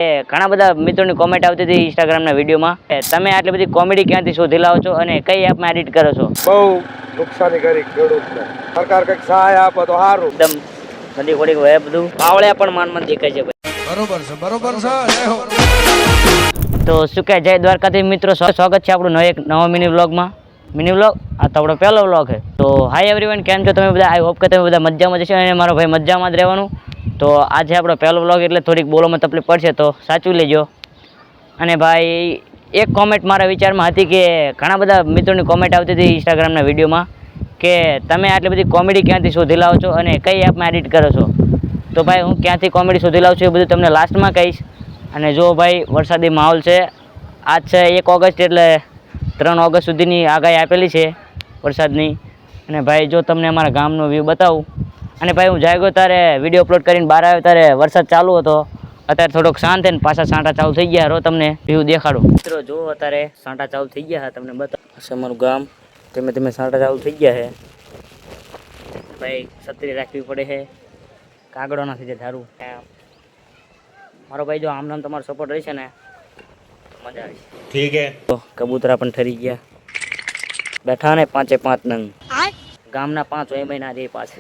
ઘણા બધા મિત્રોની કોમેન્ટ આવતી હતી ઇન્સ્ટાગ્રામના વિડીયોમાં, તમે આટલી બધી કોમેડી ક્યાંથી શોધી લાવો છો અને કઈ એપમાં એડિટ કરો છો? બહુ નુકસાનીકારી ખેડૂતને સરકાર કંઈક સહાય આપે તો સારું. એકદમ બધી થોડીક હોય બધું પાવળિયા પણ માન દેખાય છે ભાઈ. બરોબર છે, બરોબર છે. તો શું કહે, જય દ્વારકાથી મિત્રો, સ્વાગત છે આપણું નવો મિની વ્લોગમાં. મિની વ્લોગ આ તો આપણો પહેલો વ્લોગ છે. તો હાય એવરીવન, કેમ છો તમે બધા? આઈ હોપ કે તમે બધા મજામાં જશો અને મારો ભાઈ મજામાં જ રહેવાનું. તો આજે આપણો પહેલો વ્લોગ એટલે થોડીક બોલવામાં તકલીફ પડશે, તો સાચવી લેજો. અને ભાઈ એક કોમેન્ટ મારા વિચારમાં હતી કે ઘણા બધા મિત્રોની કોમેન્ટ આવતી હતી ઇન્સ્ટાગ્રામના વિડીયોમાં કે તમે આટલી બધી કોમેડી ક્યાંથી શોધી લાવો છો અને કઈ એપમાં એડિટ કરો છો? તો ભાઈ હું ક્યાંથી કોમેડી શોધી લાવું છું એ બધું તમને લાસ્ટમાં કહીશ. અને જો ભાઈ વરસાદી માહોલ છે, આજ છે 1 ઓગસ્ટ એટલે 3 ઓગસ્ટ સુધીની આગાહી આપેલી છે વરસાદની. અને ભાઈ જો તમને અમારા ગામનો વ્યૂ બતાવું, અને ભાઈ હું જાગ્યો ત્યારે વિડીયો અપલોડ કરીને બહાર આવ્યો ત્યારે વરસાદ ચાલુ હતો. અત્યારે થોડોક શાંત છે ને પાછા સાંટા ચાલુ થઈ ગયા. રો તમને વ્યૂ દેખાડું મિત્રો. જો અત્યારે સાંટા ચાલુ થઈ ગયા છે, તમને બતાવું અમારું ગામ. ધીમે ધીમે સાંટા ચાલુ થઈ ગયા છે ભાઈ. છત્રી રાખવી પડે છે, કાગડો નથી જે ધારું. મારો ભાઈ જો આમ નામ તમારો સપોર્ટ રહેશે ને મજા આવે. ઠીક હે. તો કબૂતરા પણ ઠરી ગયા, બેઠા ને 5 નંગ. ગામના 5 હોય મહિના રે પાછે.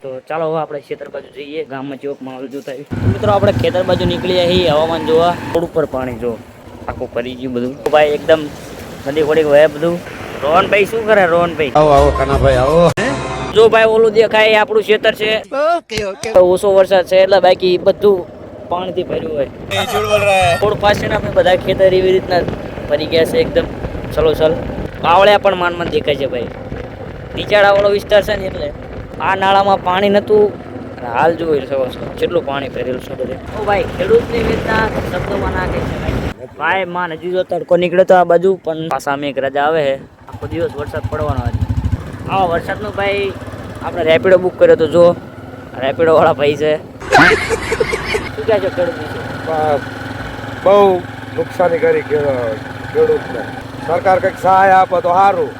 તો ચાલો હવે આપણે ખેતર બાજુ જઈએ, ગામમાં ચોક માહોલ જોતા મિત્રો. આપણે ખેતર બાજુ નીકળી જઈએ હવામાન જોવા. રોડ ઉપર પાણી જો આખું ફરી ગયું બધું ભાઈ, એકદમ નદી ખોડીક વહે બધું. રોહનભાઈ શું કરે? રોહનભાઈ આવો આવો, કાનાભાઈ આવો. જો ભાઈ ઓલું દેખાય એ આપણું ખેતર છે. ઓછો વરસાદ છે એટલે બાકી બધું પાણીથી ભર્યું હોય. થોડું પાસે આપણે બધા ખેતર એવી રીતના ભરી ગયા છે એકદમ છલોછલ. પાવળિયા પણ માનમાં દેખાય છે ભાઈ. નીચાણા વાળો વિસ્તાર છે ને એટલે આ નાળામાં પાણી નહોતું. હાલ જોઈ શકો છો કેટલું પાણી ભરેલું છે બધે. ઓ ભાઈ ખેડૂતની વેદના શબ્દોમાં નાખે છે ભાઈ. માન હજી જો તડકો નીકળે તો આ બાજુ પણ પાછા એક રજા આવે છે. આખો દિવસ વરસાદ પડવાનો છે. આવા વરસાદનું ભાઈ આપણે રેપિડો બુક કર્યો તો જો રેપિડો વાળા ભાઈ છે. શું કહે છે ખેડૂત? બહુ નુકસાનીકારી ખેડૂતને સરકાર કંઈક સહાય આપે તો સારું.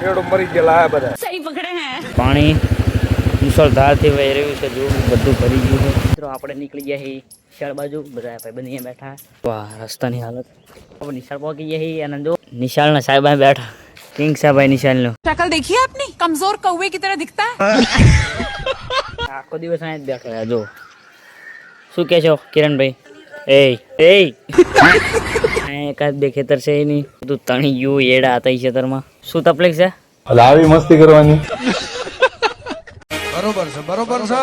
ખેડૂત મરી ગયેલા બધા. સહી પકડે હે. પાણી મુસળધારથી વહી રહ્યું છે, જો બધું ભરી ગયું છે મિત્રો. આપણે નીકળી ગયા છીએ નિશાળ બાજુ, બધા ભાઈ બંધ અહીંયા બેઠા. વાહ રસ્તાની હાલત. આપણે નિશાળ પહોંચી ગયા છીએ અને જો નિશાળના સાહેબ બેઠા. કિંગ સાહેબ નિશાળનો शक्ल देखी है अपनी, कमजोर कौवे की तरह दिखता है. આખો દિવસ અહીંયા જ બેઠો. જો શું કહે છો કિરણભાઈ? એકાદ બે ખેતર છે એની બધું તણી ગયું. એડા હતા એ ખેતરમાં. શું તકલીફ છે? આવી મસ્તી કરવાની. બરોબર છે, બરોબર છે.